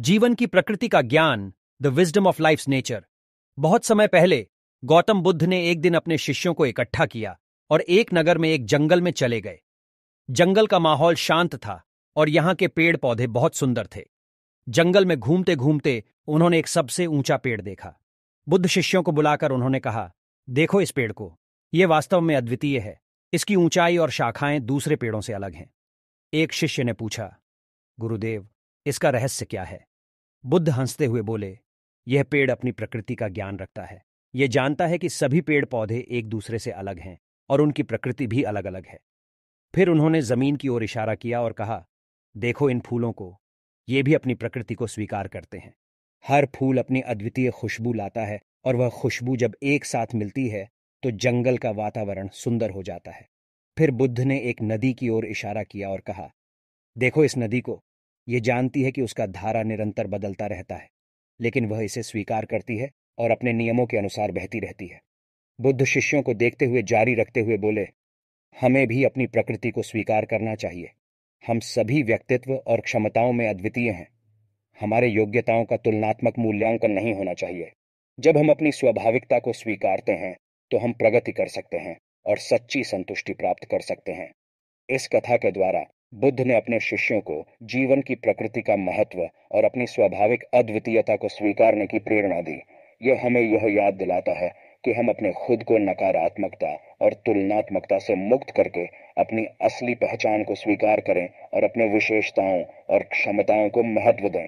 जीवन की प्रकृति का ज्ञान, the wisdom of life's nature. बहुत समय पहले गौतम बुद्ध ने एक दिन अपने शिष्यों को इकट्ठा किया और एक नगर में एक जंगल में चले गए। जंगल का माहौल शांत था और यहाँ के पेड़ पौधे बहुत सुंदर थे। जंगल में घूमते घूमते उन्होंने एक सबसे ऊंचा पेड़ देखा। बुद्ध शिष्यों को बुलाकर उन्होंने कहा, देखो इस पेड़ को, यह वास्तव में अद्वितीय है। इसकी ऊंचाई और शाखाएं दूसरे पेड़ों से अलग हैं। एक शिष्य ने पूछा, गुरुदेव, इसका रहस्य क्या है? बुद्ध हंसते हुए बोले, यह पेड़ अपनी प्रकृति का ज्ञान रखता है। यह जानता है कि सभी पेड़ पौधे एक दूसरे से अलग हैं और उनकी प्रकृति भी अलग अलग है। फिर उन्होंने जमीन की ओर इशारा किया और कहा, देखो इन फूलों को, ये भी अपनी प्रकृति को स्वीकार करते हैं। हर फूल अपनी अद्वितीय खुशबू लाता है और वह खुशबू जब एक साथ मिलती है तो जंगल का वातावरण सुंदर हो जाता है। फिर बुद्ध ने एक नदी की ओर इशारा किया और कहा, देखो इस नदी को, ये जानती है कि उसका धारा निरंतर बदलता रहता है, लेकिन वह इसे स्वीकार करती है और अपने नियमों के अनुसार बहती रहती है। बुद्ध शिष्यों को देखते हुए जारी रखते हुए बोले, हमें भी अपनी प्रकृति को स्वीकार करना चाहिए। हम सभी व्यक्तित्व और क्षमताओं में अद्वितीय हैं। हमारे योग्यताओं का तुलनात्मक मूल्यांकन नहीं होना चाहिए। जब हम अपनी स्वाभाविकता को स्वीकारते हैं तो हम प्रगति कर सकते हैं और सच्ची संतुष्टि प्राप्त कर सकते हैं। इस कथा के द्वारा बुद्ध ने अपने शिष्यों को जीवन की प्रकृति का महत्व और अपनी स्वाभाविक अद्वितीयता को स्वीकारने की प्रेरणा दी। यह हमें यह याद दिलाता है कि हम अपने खुद को नकारात्मकता और तुलनात्मकता से मुक्त करके अपनी असली पहचान को स्वीकार करें और अपने विशेषताओं और क्षमताओं को महत्व दें।